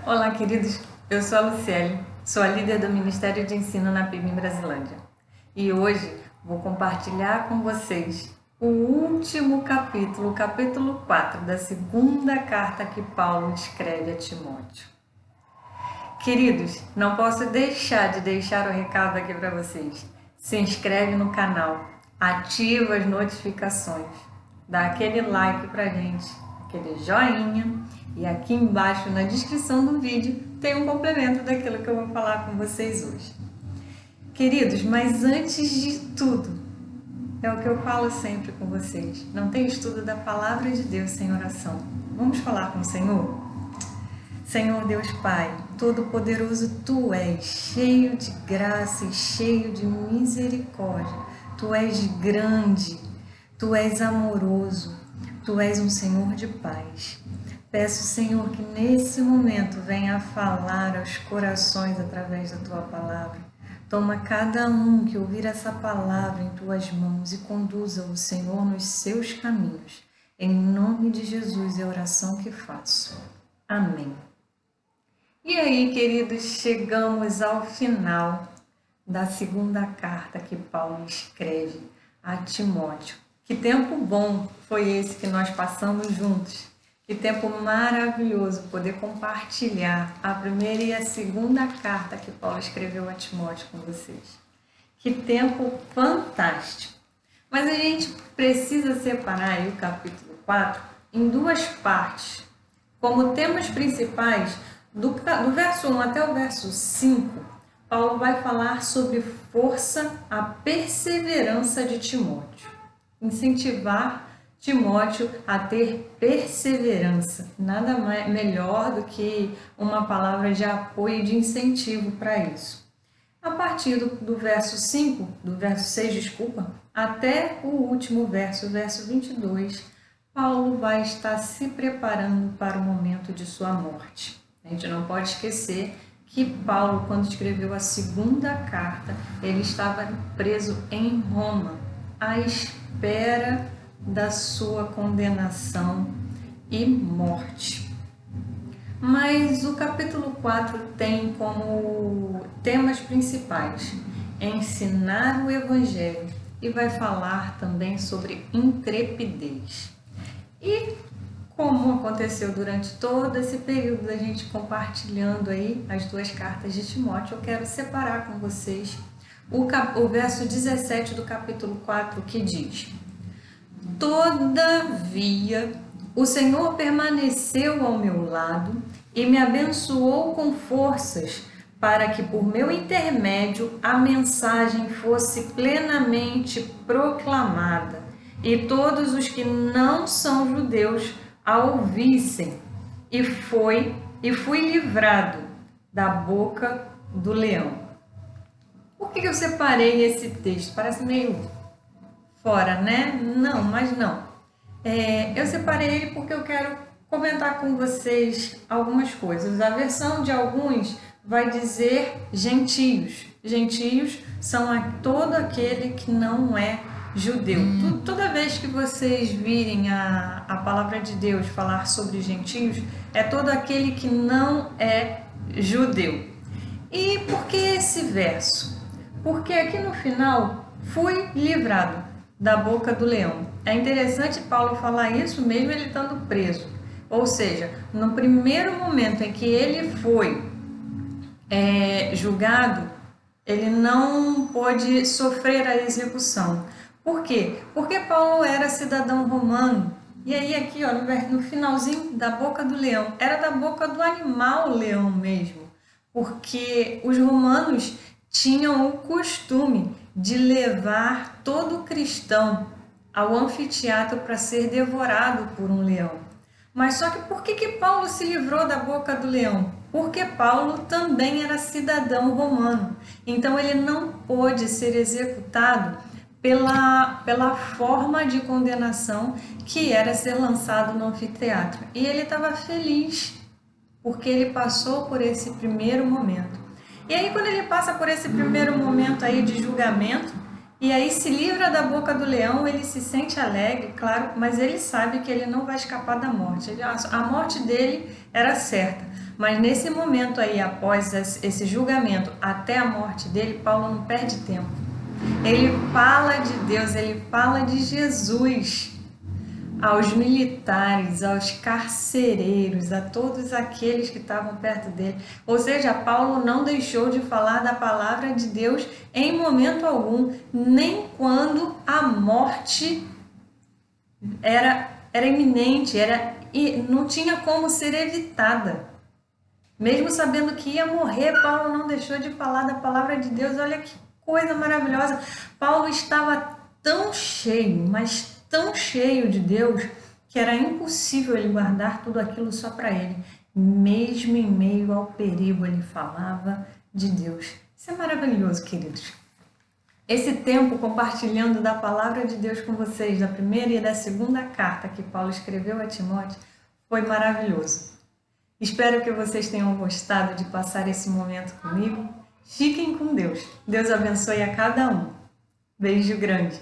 Olá, queridos. Eu sou a Luciele, sou a líder do Ministério de Ensino na PIB em Brasilândia. E hoje vou compartilhar com vocês o último capítulo, o capítulo 4 da segunda carta que Paulo escreve a Timóteo. Queridos, não posso deixar de deixar o recado aqui para vocês. Se inscreve no canal, ativa as notificações, dá aquele like pra gente, aquele joinha, e aqui embaixo na descrição do vídeo tem um complemento daquilo que eu vou falar com vocês hoje. Queridos, mas antes de tudo, é o que eu falo sempre com vocês, não tem estudo da Palavra de Deus sem oração. Vamos falar com o Senhor? Senhor Deus Pai, Todo-Poderoso, Tu és cheio de graça e cheio de misericórdia. Tu és grande, Tu és amoroso, Tu és um Senhor de paz. Peço, Senhor, que nesse momento venha a falar aos corações através da Tua palavra. Toma cada um que ouvir essa palavra em Tuas mãos e conduza-o, Senhor, nos seus caminhos. Em nome de Jesus é a oração que faço. Amém. E aí, queridos, chegamos ao final da segunda carta que Paulo escreve a Timóteo. Que tempo bom foi esse que nós passamos juntos. Que tempo maravilhoso poder compartilhar a primeira e a segunda carta que Paulo escreveu a Timóteo com vocês. Que tempo fantástico! Mas a gente precisa separar aí o capítulo 4 em duas partes. Como temas principais, do verso 1 até o verso 5, Paulo vai falar sobre força, a perseverança de Timóteo. Incentivar Timóteo a ter perseverança. Nada melhor do que uma palavra de apoio e de incentivo para isso. A partir do verso 5, do verso 6, até o último verso, o verso 22, Paulo vai estar se preparando para o momento de sua morte. A gente não pode esquecer que Paulo, quando escreveu a segunda carta, ele estava preso em Roma, à espera da sua condenação e morte. Mas o capítulo 4 tem como temas principais ensinar o Evangelho e vai falar também sobre intrepidez. E como aconteceu durante todo esse período da gente compartilhando aí as duas cartas de Timóteo, eu quero separar com vocês o verso 17 do capítulo 4, que diz: Todavia, o Senhor permaneceu ao meu lado e me abençoou com forças para que por meu intermédio a mensagem fosse plenamente proclamada e todos os que não são judeus a ouvissem, e fui livrado da boca do leão. Por que eu separei esse texto? Parece meio fora, né? Não, mas não. Eu separei ele porque eu quero comentar com vocês algumas coisas. A versão de alguns vai dizer gentios. Gentios são todo aquele que não é judeu. Toda vez que vocês virem a palavra de Deus falar sobre gentios, é todo aquele que não é judeu. E por que esse verso? Porque aqui no final, fui livrado da boca do leão. É interessante Paulo falar isso mesmo ele estando preso. Ou seja, no primeiro momento em que ele foi julgado, ele não pôde sofrer a execução. Por quê? Porque Paulo era cidadão romano. E aí aqui, ó, no finalzinho, da boca do leão, era da boca do animal leão mesmo. Porque os romanos tinham o costume de levar todo cristão ao anfiteatro para ser devorado por um leão. Mas só que por que Paulo se livrou da boca do leão? Porque Paulo também era cidadão romano. Então ele não pôde ser executado pela forma de condenação que era ser lançado no anfiteatro. E ele estava feliz, porque ele passou por esse primeiro momento. E aí quando ele passa por esse primeiro momento aí de julgamento, e aí se livra da boca do leão, ele se sente alegre, claro, mas ele sabe que ele não vai escapar da morte. A morte dele era certa. Mas nesse momento aí, após esse julgamento, até a morte dele, Paulo não perde tempo. Ele fala de Deus, ele fala de Jesus aos militares, aos carcereiros, a todos aqueles que estavam perto dele. Ou seja, Paulo não deixou de falar da palavra de Deus em momento algum, nem quando a morte era iminente, não tinha como ser evitada. Mesmo sabendo que ia morrer, Paulo não deixou de falar da palavra de Deus. Olha que coisa maravilhosa. Paulo estava tão cheio, mas tão cheio de Deus, que era impossível ele guardar tudo aquilo só para ele. Mesmo em meio ao perigo, ele falava de Deus. Isso é maravilhoso, queridos. Esse tempo compartilhando da palavra de Deus com vocês, da primeira e da segunda carta que Paulo escreveu a Timóteo, foi maravilhoso. Espero que vocês tenham gostado de passar esse momento comigo. Fiquem com Deus. Deus abençoe a cada um. Beijo grande.